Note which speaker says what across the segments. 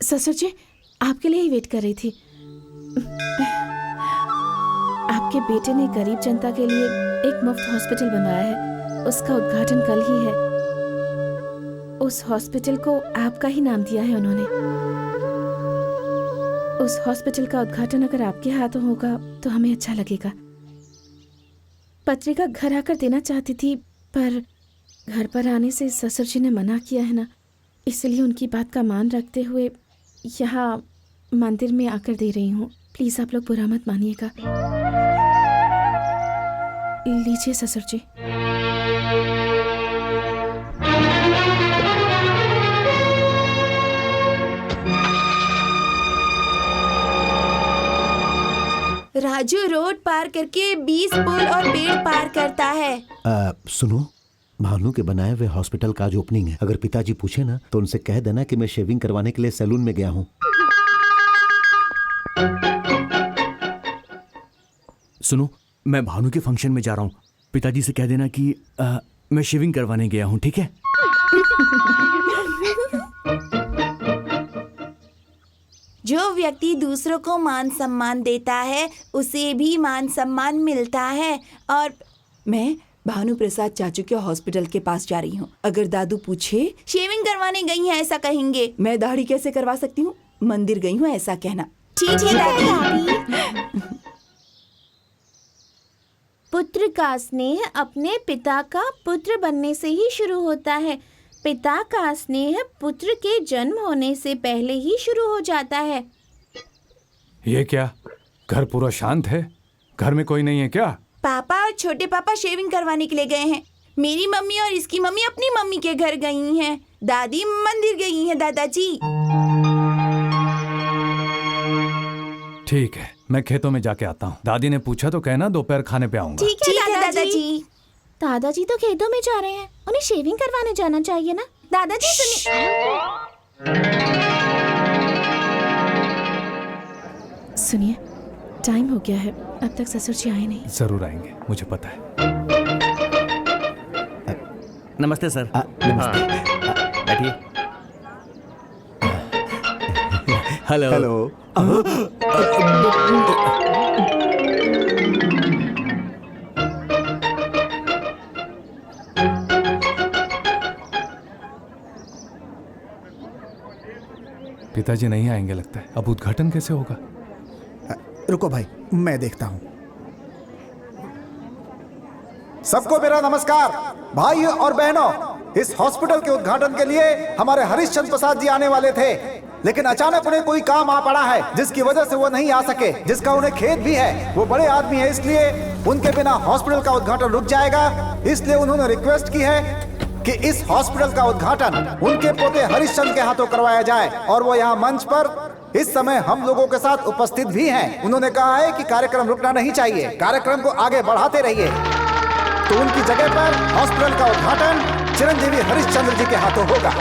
Speaker 1: ससुर जी, आपके लिए ही वेट कर रही थी। आपके बेटे ने गरीब जनता के लिए एक मुफ्त हॉस्पिटल बनवाया है। उसका उद्घाटन कल ही है। उस हॉस्पिटल को आपका ही नाम दिया है उन्होंने। उस हॉस्पिटल का उद्घाटन अगर आपके हाथों होगा तो हमें अच्छा लगेगा। पत्रिका घर आकर देना चाहती थी, पर घर पर आने से ससुर जी ने मना किया है ना, इसलिए उनकी बात का मान रखते हुए यहाँ मंदिर में आकर दे रही हूँ। प्लीज आप लोग बुरा मत मानिएगा। लीजिए ससुर जी।
Speaker 2: राजू रोड पार करके 20 पुल और पेड़ पार करता है।
Speaker 3: सुनो, भानु के बनाए हुए हॉस्पिटल का आज ओपनिंग है। अगर पिताजी पूछे ना तो उनसे कह देना कि मैं शेविंग करवाने के लिए सैलून में गया हूँ।
Speaker 4: सुनो, मैं भानु के फंक्शन में जा रहा हूँ। पिताजी से कह देना कि मैं शेविंग करवाने गया हूँ, ठीक है?
Speaker 2: जो व्यक्ति दूसरों को मान सम्मान देता है उसे भी मान सम्मान मिलता है। और मैं भानु प्रसाद चाचू के हॉस्पिटल के पास जा रही हूँ। अगर दादू पूछे शेविंग करवाने गई हैं ऐसा कहेंगे। मैं दाढ़ी कैसे करवा सकती हूँ? मंदिर गई हूँ ऐसा कहना। ठीक है दादी। पुत्र का स्नेह अपने पिता का पुत्र बनने से ही शुरू होता है। पिता का स्नेह पुत्र के जन्म होने से पहले ही शुरू हो जाता है।
Speaker 5: ये क्या? घर पूरा शांत है। घर में कोई नहीं है क्या?
Speaker 2: पापा और छोटे पापा शेविंग करवाने के लिए गए हैं। मेरी मम्मी और इसकी मम्मी अपनी मम्मी के घर गई हैं। दादी मंदिर गई हैं। दादाजी।
Speaker 5: ठीक है, मैं खेतों में जाके आता हूँ। दादी ने पूछा तो कहना दोपहर खाने पे आऊंगा।
Speaker 2: ठीक है दादाजी।
Speaker 1: दादाजी तो खेतों में जा रहे हैं, उन्हें शेविंग करवाने जाना चाहिए ना। दादाजी सुनिए, टाइम हो गया है, अब तक ससुर जी आए नहीं।
Speaker 5: जरूर आएंगे, मुझे पता है।
Speaker 4: नमस्ते सर।
Speaker 3: नमस्ते।
Speaker 4: बैठिए। हेलो।
Speaker 3: हेलो।
Speaker 5: पिताजी नहीं आएंगे लगता है। अब उद्घाटन कैसे होगा?
Speaker 6: रुको भाई, मैं देखता हूं। सबको मेरा नमस्कार। भाइयों और बहनों, इस हॉस्पिटल के उद्घाटन के लिए हमारे हरिश्चंद्र प्रसाद जी आने वाले थे, लेकिन अचानक उन्हें कोई काम आ पड़ा है जिसकी वजह से वो नहीं आ सके। जिसका उन्हें खेद भी है। वो बड़े आदमी है, इसलिए उनके बिना हॉस्पिटल का उद्घाटन रुक जाएगा। इसलिए उन्होंने रिक्वेस्ट की है कि इस हॉस्पिटल का उद्घाटन उनके पोते हरिश्चंद्र के हाथों करवाया जाए, और वो यहाँ मंच पर इस समय हम लोगों के साथ उपस्थित भी हैं। उन्होंने कहा है कि कार्यक्रम रुकना नहीं चाहिए, कार्यक्रम को आगे बढ़ाते रहिए। तो उनकी जगह पर हॉस्पिटल का उद्घाटन चिरंजीवी हरिश्चंद्र जी के हाथों होगा।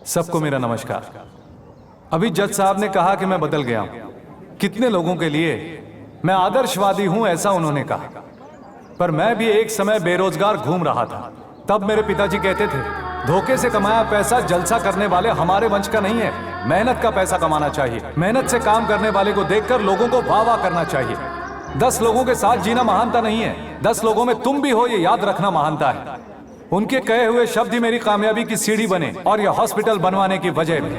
Speaker 5: सबको मेरा नमस्कार। अभी जज साहब ने कहा कि मैं बदल गया हूं। कितने लोगों के लिए मैं आदर्शवादी हूं ऐसा उन्होंने कहा, पर मैं भी एक समय बेरोजगार घूम रहा था। तब मेरे पिताजी कहते थे, धोखे से कमाया पैसा जलसा करने वाले हमारे वंश का नहीं है। मेहनत का पैसा कमाना चाहिए। मेहनत से काम करने वाले को देखकर लोगों को वाह वाह करना चाहिए। 10 लोगों के साथ जीना महानता नहीं है, 10 लोगों में तुम भी हो ये याद रखना महानता है। उनके कहे हुए शब्द ही मेरी कामयाबी की सीढ़ी बने और यह हॉस्पिटल बनवाने की वजह भी।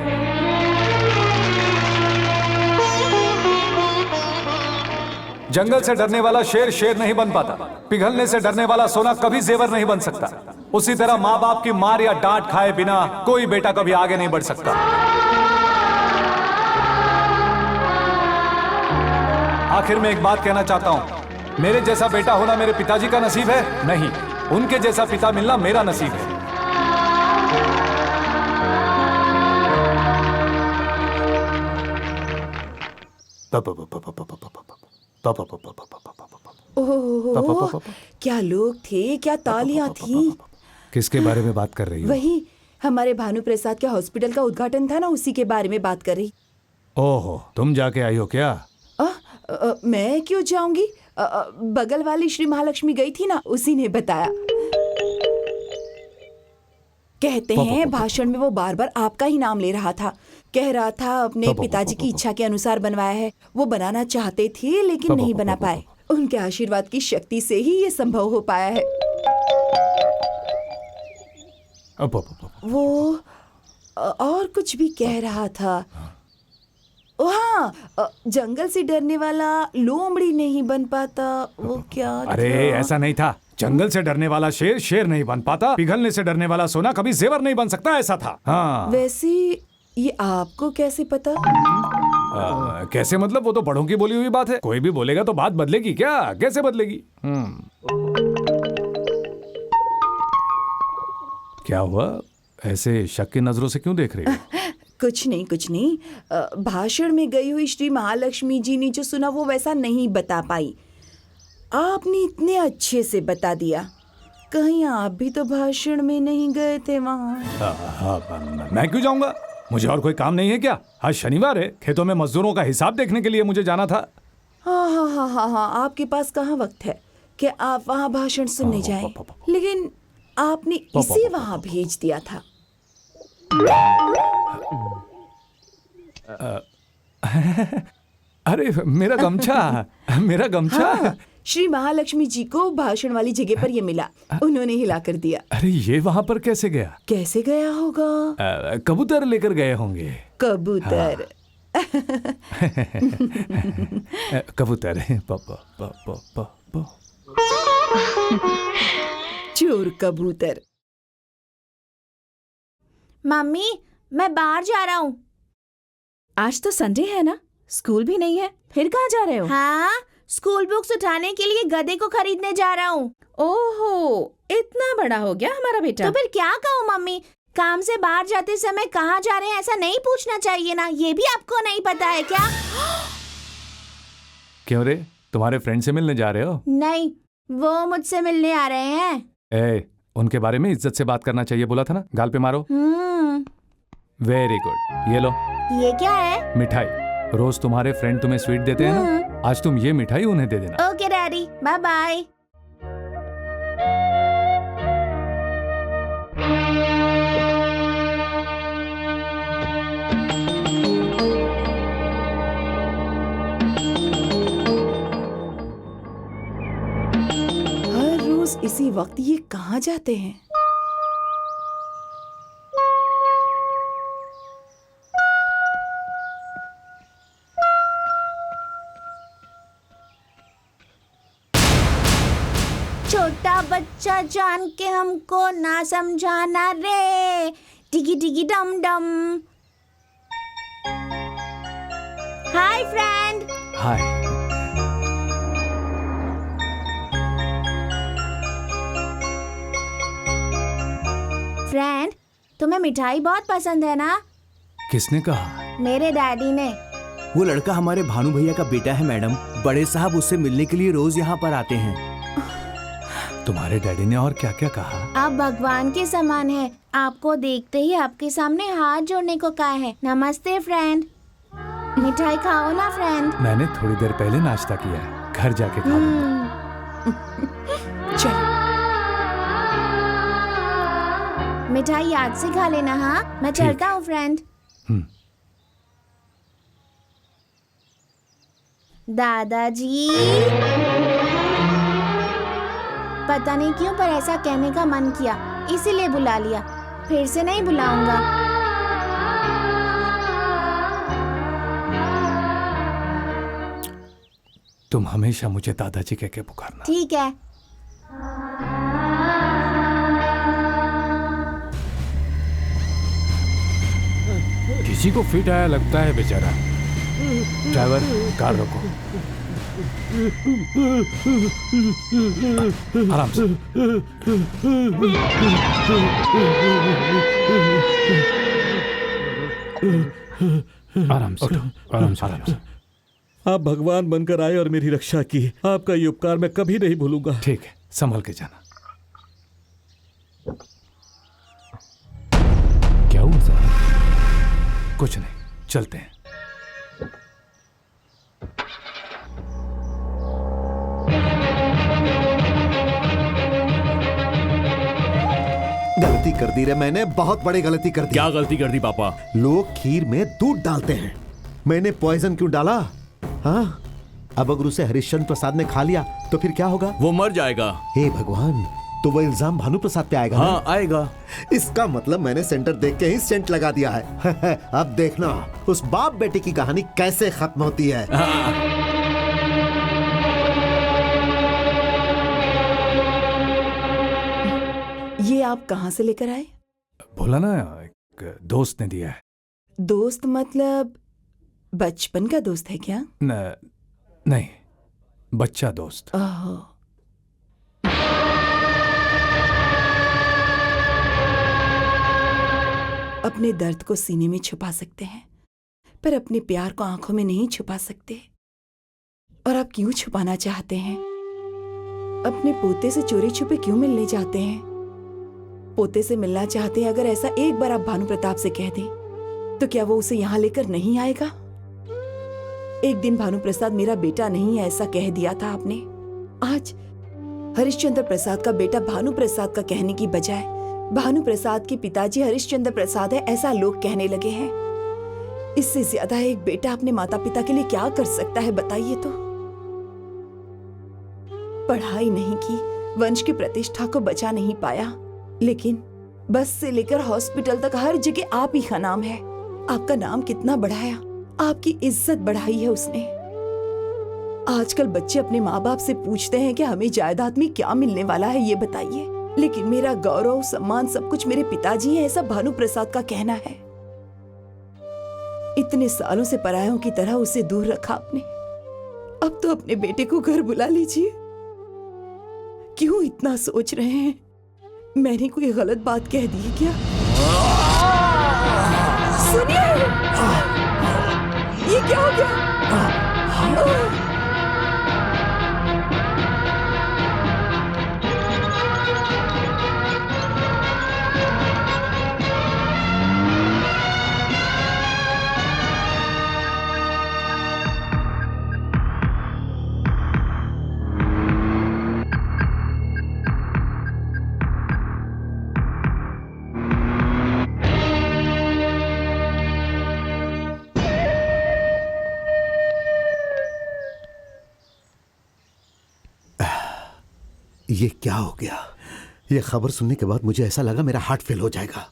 Speaker 5: जंगल से डरने वाला शेर शेर नहीं बन पाता। पिघलने से डरने वाला सोना कभी जेवर नहीं बन सकता। उसी तरह माँ बाप की मार या डांट खाए बिना कोई बेटा कभी आगे नहीं बढ़ सकता। आखिर में एक बात कहना चाहता हूं, मेरे जैसा बेटा होना मेरे पिताजी का नसीब है? नहीं, उनके जैसा पिता मिलना मेरा नसीब है।
Speaker 2: ओह, क्या लोग थे, क्या तालियां थी।
Speaker 5: किसके बारे में बात कर रही हो?
Speaker 2: वही हमारे भानु प्रसाद के हॉस्पिटल का उद्घाटन था ना, उसी के बारे में बात कर रही।
Speaker 5: ओहो, तुम जाके आई हो क्या?
Speaker 2: मैं क्यों जाऊंगी? बगल वाली श्री महालक्ष्मी गई थी ना, उसी ने बताया। कहते हैं भाषण में वो बार बार आपका ही नाम ले रहा था। कह रहा था अपने पिताजी की इच्छा के अनुसार बनवाया है। वो बनाना चाहते थे लेकिन नहीं बना पाए। उनके आशीर्वाद की शक्ति से ही ये संभव हो पाया है। वो और कुछ भी कह रहा था। हाँ, जंगल से डरने वाला लोमड़ी नहीं बन पाता। वो क्या
Speaker 5: अरे
Speaker 2: था?
Speaker 5: ऐसा नहीं था। जंगल से डरने वाला शेर शेर नहीं बन पाता, पिघलने से डरने वाला सोना कभी जेवर नहीं बन सकता, ऐसा था। हाँ।
Speaker 2: वैसे ये आपको कैसे पता?
Speaker 5: कैसे मतलब? वो तो बड़ों की बोली हुई बात है। कोई भी बोलेगा तो बात बदलेगी क्या? कैसे बदलेगी? क्या हुआ? ऐसे शक की नजरों से क्यों देख रही हो?
Speaker 2: कुछ नहीं, कुछ नहीं। भाषण में गई हुई श्री महालक्ष्मी जी ने जो सुना वो वैसा नहीं बता पाई। आपने इतने अच्छे से बता दिया। कहीं आप भी तो भाषण में नहीं गए थे वहाँ?
Speaker 5: मैं क्यों जाऊंगा? मुझे और कोई काम नहीं है क्या? आज शनिवार है, खेतों में मजदूरों का हिसाब देखने के लिए मुझे जाना था।
Speaker 2: हाँ, आपके पास कहाँ वक्त है कि आप वहाँ भाषण सुनने जाएं? लेकिन आपने इसे वहाँ भेज दिया था।
Speaker 5: अरे मेरा गमछा, मेरा गमछा।
Speaker 2: हाँ, श्री महालक्ष्मी जी को भाषण वाली जगह पर ये मिला। उन्होंने हिला कर दिया।
Speaker 5: अरे ये वहां पर कैसे गया?
Speaker 2: कैसे गया होगा?
Speaker 5: कबूतर लेकर गए होंगे।
Speaker 2: कबूतर?
Speaker 5: कबूतर।
Speaker 2: चोर कबूतर।
Speaker 1: मम्मी, मैं बाहर जा रहा हूँ। आज तो संडे है ना, स्कूल भी नहीं है, फिर कहाँ जा रहे हो?
Speaker 7: हाँ, स्कूल बुक्स उठाने के लिए गधे को खरीदने जा रहा हूँ।
Speaker 1: ओहो, इतना बड़ा हो गया हमारा बेटा।
Speaker 7: तो फिर क्या कहूँ मम्मी, काम से बाहर जाते समय कहाँ जा रहे हैं ऐसा नहीं पूछना चाहिए ना? ये भी आपको नहीं पता है क्या?
Speaker 5: क्यों रे, तुम्हारे फ्रेंड से मिलने जा रहे हो?
Speaker 7: नहीं, वो मुझसे मिलने आ रहे हैं।
Speaker 5: उनके बारे में इज्जत से बात करना चाहिए, बोला था ना। गाल पे मारो। Very good. ये लो।
Speaker 7: ये क्या है?
Speaker 5: मिठाई। रोज तुम्हारे फ्रेंड तुम्हें स्वीट देते हैं ना, आज तुम ये मिठाई उन्हें दे देना।
Speaker 7: Okay daddy, bye bye.
Speaker 2: हर रोज इसी वक्त ये कहाँ जाते हैं?
Speaker 7: छोटा बच्चा जान के हमको ना समझाना रे, टिकी टिकी डम डम। Hi friend.
Speaker 5: हाय।
Speaker 7: फ्रेंड, तुम्हें मिठाई बहुत पसंद है ना?
Speaker 5: किसने कहा?
Speaker 7: मेरे डैडी ने।
Speaker 4: वो लड़का हमारे भानु भैया का बेटा है मैडम। बड़े साहब उससे मिलने के लिए रोज यहाँ पर आते हैं।
Speaker 5: तुम्हारे डैडी ने और क्या क्या कहा?
Speaker 7: आप भगवान के समान है। आपको देखते ही आपके सामने हाथ जोड़ने को कहा है। नमस्ते फ्रेंड। मिठाई खाओ ना फ्रेंड।
Speaker 5: मैंने थोड़ी देर पहले नाश्ता किया है, घर जाके खा लूंगा।
Speaker 2: चलो,
Speaker 7: मिठाई याद से खा लेना। हाँ, मैं चलता हूँ फ्रेंड। दादाजी, पता नहीं क्यों पर ऐसा कहने का मन किया, इसीलिए बुला लिया। फिर से नहीं बुलाऊंगा।
Speaker 5: तुम हमेशा मुझे दादाजी कह के पुकारना।
Speaker 7: ठीक है।
Speaker 5: किसी को फिट आया लगता है बेचारा। ड्राइवर, कार रोको। आराम से। आराम से, आराम से, आराम से।
Speaker 3: आप भगवान बनकर आए और मेरी रक्षा की। आपका ये उपकार मैं कभी नहीं भूलूंगा।
Speaker 5: ठीक है, संभल के जाना। कुछ नहीं, चलते हैं।
Speaker 3: गलती कर दी रे मैंने, बहुत बड़ी गलती कर दी।
Speaker 4: क्या गलती कर दी पापा?
Speaker 3: लोग खीर में दूध डालते हैं, मैंने पॉइजन क्यों डाला? हाँ, अब अगर उसे हरिश्चंद्र प्रसाद ने खा लिया तो फिर क्या होगा?
Speaker 4: वो मर जाएगा।
Speaker 3: हे भगवान, तो वो इल्जाम भानु प्रसाद पे आएगा ना?
Speaker 4: हाँ आएगा।
Speaker 3: इसका मतलब मैंने सेंटर देख के ही सेंट लगा दिया है। अब देखना उस बाप बेटे की कहानी कैसे खत्म होती है।
Speaker 2: ये आप कहाँ से लेकर आए?
Speaker 5: बोला ना, एक दोस्त ने दिया है।
Speaker 2: दोस्त मतलब बचपन का दोस्त है क्या?
Speaker 5: नहीं, बच्चा दोस्त।
Speaker 2: ओह, अपने दर्द को सीने में छुपा सकते हैं, पर अपने प्यार को आंखों में नहीं छुपा सकते। और आप क्यों छुपाना चाहते हैं? अपने पोते से चोरी छुपे क्यों मिलने जाते हैं? पोते से मिलना चाहते हैं, अगर ऐसा एक बार आप भानु प्रताप से कह दें तो क्या वो उसे यहाँ लेकर नहीं आएगा? एक दिन भानु प्रसाद मेरा बेटा नहीं है ऐसा कह दिया था आपने। आज हरिश्चंद्र प्रसाद का बेटा भानु प्रसाद का कहने की बजाय भानु प्रसाद के पिताजी हरिश्चंद्र प्रसाद है ऐसा लोग कहने लगे हैं। इससे ज्यादा एक बेटा अपने माता पिता के लिए क्या कर सकता है बताइए तो? पढ़ाई नहीं की, वंश की प्रतिष्ठा को बचा नहीं पाया, लेकिन बस से लेकर हॉस्पिटल तक हर जगह आप ही का नाम है। आपका नाम कितना बढ़ाया, आपकी इज्जत बढ़ाई है उसने। आजकल बच्चे अपने माँ बाप से पूछते हैं कि हमें जायदाद में क्या मिलने वाला है, ये बताइए। लेकिन मेरा गौरव सम्मान सब कुछ मेरे पिताजी हैं ऐसा भानु प्रसाद का कहना है। इतने सालों से परायों की तरह उसे दूर रखा आपने, अब तो अपने बेटे को घर बुला लीजिए। क्यों इतना सोच रहे हैं? मैंने कोई गलत बात कह दी है क्या? सुनिए, ये क्या हो गया?
Speaker 3: ये क्या हो गया? ये खबर सुनने के बाद मुझे ऐसा लगा मेरा हार्ट फेल हो जाएगा।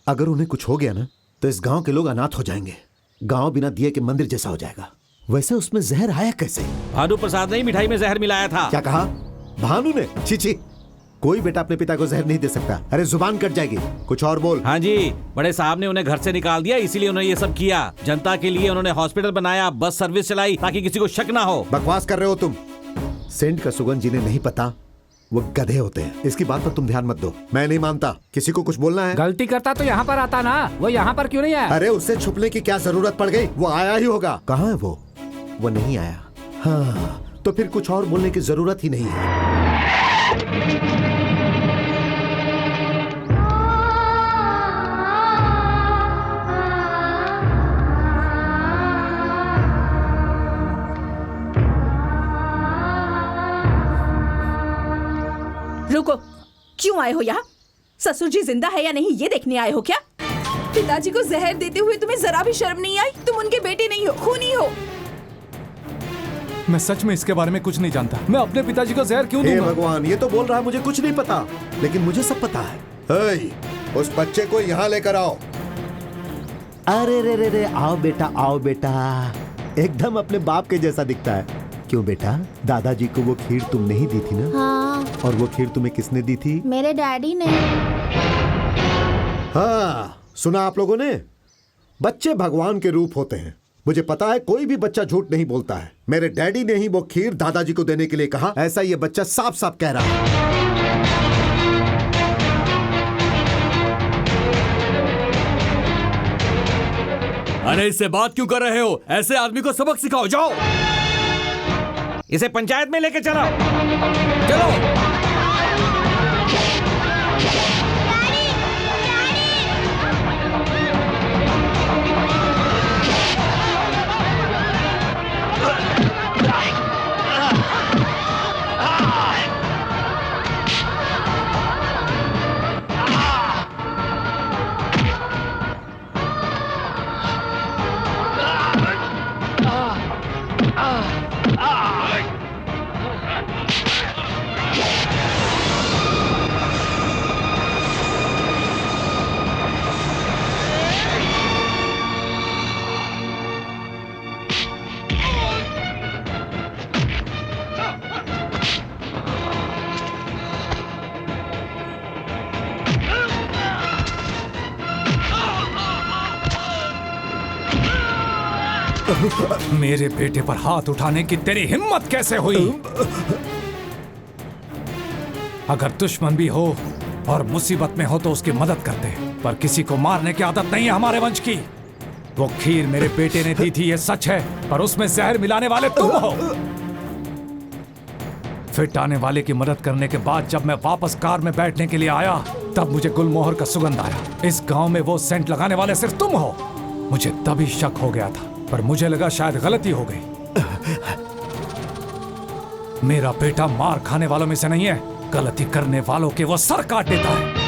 Speaker 3: अगर उन्हें कुछ हो गया ना तो इस गांव के लोग अनाथ हो जाएंगे। गांव बिना दिए के मंदिर जैसा हो जाएगा। वैसे उसमें जहर आया कैसे?
Speaker 8: भानु प्रसाद ने ही मिठाई में जहर मिलाया था।
Speaker 3: क्या कहा? भानु ने? छी छी, कोई बेटा अपने पिता को जहर नहीं दे सकता। अरे जुबान कट जाएगी, कुछ और बोल।
Speaker 8: हाँ जी, बड़े साहब ने उन्हें घर से निकाल दिया, इसीलिए उन्होंने ये सब किया। जनता के लिए उन्होंने हॉस्पिटल बनाया, बस सर्विस चलाई ताकि किसी को शक ना हो।
Speaker 3: बकवास कर रहे हो तुम। सेंट का सुगंध जिन्हें नहीं पता वो गधे होते हैं। इसकी बात पर तुम ध्यान मत दो। मैं नहीं मानता। किसी को कुछ बोलना है?
Speaker 9: गलती करता तो यहाँ पर आता ना, वो यहाँ पर क्यों नहीं आया?
Speaker 3: अरे उससे छुपने की क्या जरूरत पड़ गई? वो आया ही होगा। कहाँ है वो? वो नहीं आया। हाँ, तो फिर कुछ और बोलने की जरूरत ही नहीं है।
Speaker 1: रुको, क्यों आए हो यहाँ? ससुर जी जिंदा है या नहीं ये देखने आए हो क्या?
Speaker 2: पिताजी को जहर देते हुए तुम्हें जरा भी शर्म नहीं आई? तुम उनके बेटे नहीं हो, खूनी हो।
Speaker 5: मैं सच में इसके बारे में कुछ नहीं जानता। मैं अपने पिताजी को जहर क्यों दूंगा?
Speaker 3: हे भगवान, ये तो बोल रहा है मुझे कुछ नहीं पता, लेकिन मुझे सब पता है। उस बच्चे को यहाँ लेकर आओ। अरे रे रे रे, आओ बेटा, आओ बेटा। एकदम अपने बाप के जैसा दिखता है। क्यों बेटा, दादाजी को वो खीर तुम नहीं दी थी ना?
Speaker 7: हाँ।
Speaker 3: और वो खीर तुम्हें किसने दी थी?
Speaker 7: मेरे डैडी ने।
Speaker 3: हाँ, सुना आप लोगों ने? बच्चे भगवान के रूप होते हैं। मुझे पता है कोई भी बच्चा झूठ नहीं बोलता है। मेरे डैडी ने ही वो खीर दादाजी को देने के लिए कहा, ऐसा ये बच्चा साफ साफ कह रहा है।
Speaker 4: अरे इससे बात क्यों कर रहे हो? ऐसे आदमी को सबक सिखाओ। जाओ,
Speaker 8: इसे पंचायत में लेके चलो। चलो।
Speaker 5: मेरे बेटे पर हाथ उठाने की तेरी हिम्मत कैसे हुई? अगर दुश्मन भी हो और मुसीबत में हो तो उसकी मदद कर दे, पर किसी को मारने की आदत नहीं है हमारे वंश की। वो खीर मेरे बेटे ने दी थी, ये सच है, पर उसमें जहर मिलाने वाले तुम हो। फिट आने वाले की मदद करने के बाद जब मैं वापस कार में बैठने के लिए आया, तब मुझे गुलमोहर का सुगंध आया। इस गांव में वो सेंट लगाने वाले सिर्फ तुम हो। मुझे तभी शक हो गया था, पर मुझे लगा शायद गलती हो गई। मेरा बेटा मार खाने वालों में से नहीं है, गलती करने वालों के वो सर काट देता है।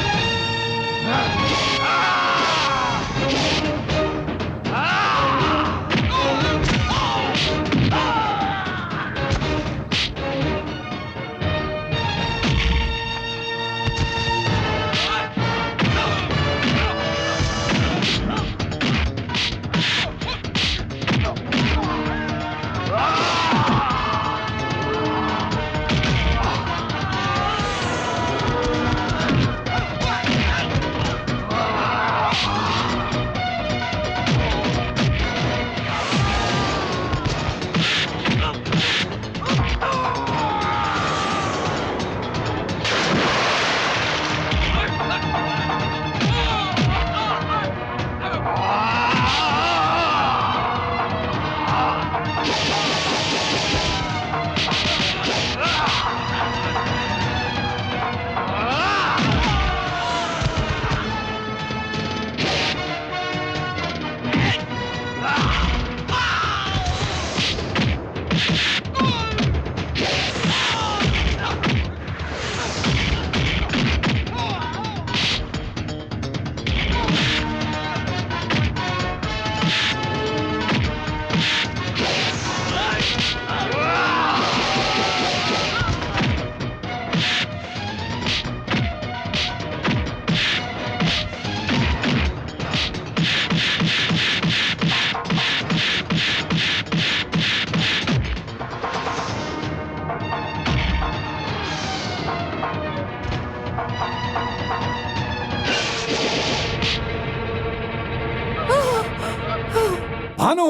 Speaker 5: भानु!